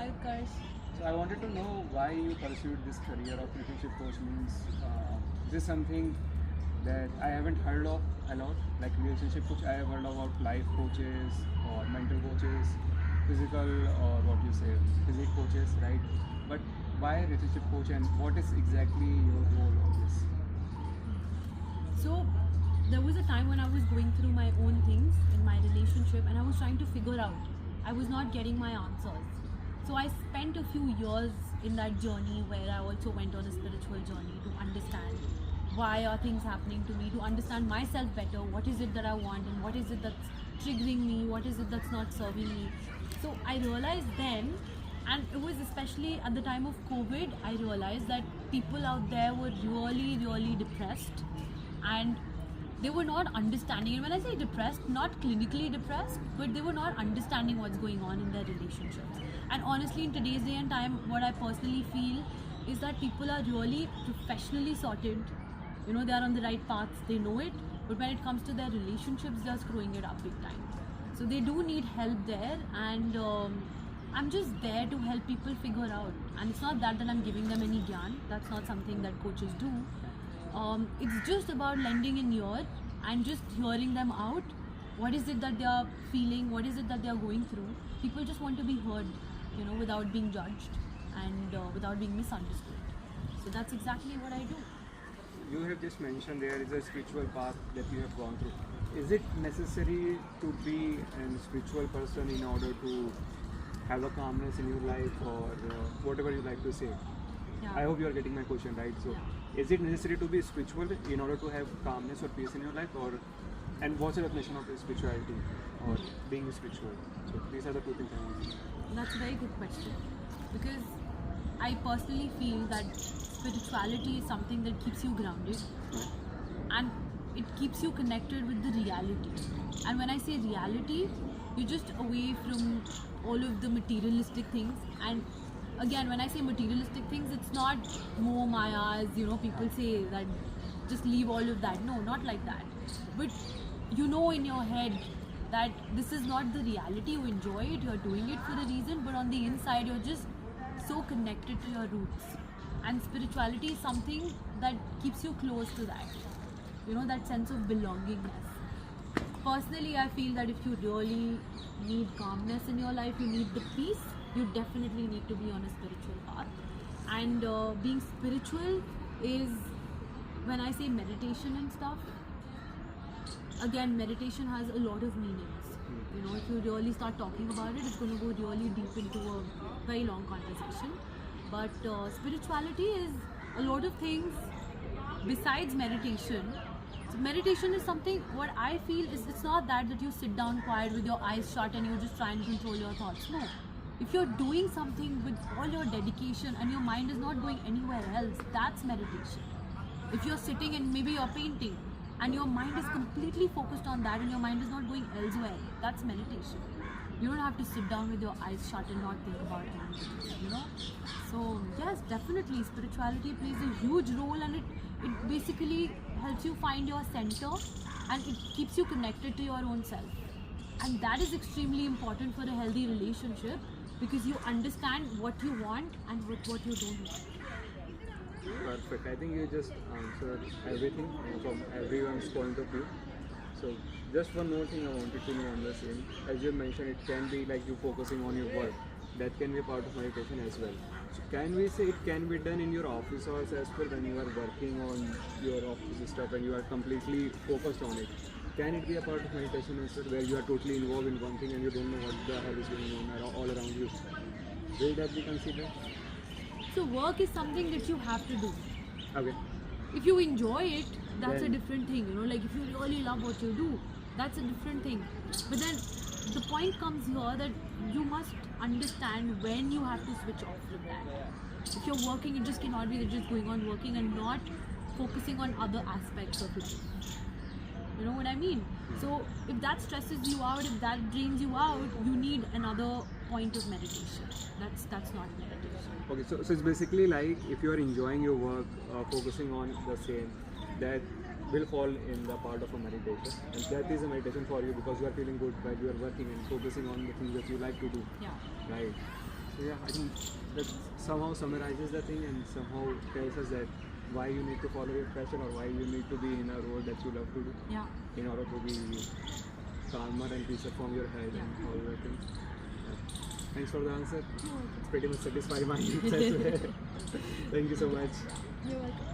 Hi, Utkarsh. So I wanted to know why you pursued this career of relationship coach. Means this is something that I haven't heard of a lot. Like relationship coach, I have heard about life coaches or mental coaches, physical or what you say, physique coaches, right? But why relationship coach and what is exactly your role on this? So, there was a time when I was going through my own things in my relationship and I was trying to figure out. I was not getting my answers. So, I spent a few years in that journey where I also went on a spiritual journey to understand why are things happening to me, to understand myself better, what is it that I want and what is it that's triggering me, what is it that's not serving me. So, I realized then, and it was especially at the time of COVID, I realized that people out there were really, really depressed and they were not understanding. And when I say depressed, not clinically depressed, but they were not understanding what's going on in their relationships. And honestly, in today's day and time, what I personally feel is that people are really professionally sorted. You know, they are on the right paths, they know it, but when it comes to their relationships, they're screwing it up big time. So they do need help there, and I'm just there to help people figure out. And it's not that I'm giving them any gyan. That's not something that coaches do. It's just about lending an ear and just hearing them out. What is it that they are feeling? What is it that they are going through? People just want to be heard, you know, without being judged and without being misunderstood. So that's exactly what I do. You have just mentioned there is a spiritual path that you have gone through. Is it necessary to be a spiritual person in order to have a calmness in your life or whatever you like to say? Yeah. I hope you are getting my question right. So, is it necessary to be spiritual in order to have calmness or peace in your life, or and what's the definition of spirituality or being spiritual? So, these are the two things I want to know. That's a very good question because I personally feel that spirituality is something that keeps you grounded and it keeps you connected with the reality. And when I say reality, you're just away from all of the materialistic things. And again, when I say materialistic things, it's not more mayas, you know, people say that just leave all of that. No, not like that. But you know in your head that this is not the reality. You enjoy it, you're doing it for a reason, but on the inside you're just so connected to your roots. And spirituality is something that keeps you close to that, you know, that sense of belongingness. Personally, I feel that if you really need calmness in your life, you need the peace, you definitely need to be on a spiritual path. And being spiritual is, when I say meditation and stuff, again, meditation has a lot of meanings. You know, if you really start talking about it, it's going to go really deep into a very long conversation. But spirituality is a lot of things besides meditation. So meditation is something, what I feel is, it's not that you sit down quiet with your eyes shut and you just try and control your thoughts. No. If you're doing something with all your dedication and your mind is not going anywhere else, that's meditation. If you're sitting and maybe you're painting and your mind is completely focused on that and your mind is not going elsewhere, that's meditation. You don't have to sit down with your eyes shut and not think about anything, you know. So yes, definitely spirituality plays a huge role, and it basically helps you find your center and it keeps you connected to your own self. And that is extremely important for a healthy relationship because you understand what you want and what you don't want. Perfect. I think you just answered everything from everyone's point of view. So, just one more thing I wanted to know on the same. As you mentioned, it can be like you focusing on your work. That can be a part of meditation as well. So, can we say it can be done in your office hours as well when you are working on your office stuff and you are completely focused on it? Can it be a part of meditation as well, where you are totally involved in one thing and you don't know what the hell is going on all around you? Will that be considered? So work is something that you have to do. Okay. If you enjoy it, that's Then- a different thing, you know, like if you really love what you do, that's a different thing. But then the point comes here that you must understand when you have to switch off from that. If you're working, it just cannot be that just going on working and not focusing on other aspects of life. You know what I mean? So if that stresses you out, if that drains you out, you need another point of meditation. That's not meditation. Okay, so it's basically like if you are enjoying your work, focusing on the same, that will fall in the part of a meditation, and that is a meditation for you because you are feeling good while you are working and focusing on the things that you like to do. Yeah. Right. So yeah, I think that somehow summarizes the thing and somehow tells us that why you need to follow your passion or why you need to be in a role that you love to do Yeah. in order to be calmer and peace from your head and all the things. Yeah. Thanks for the answer. It's pretty much satisfying my needs as well. Thank you so much. You're welcome.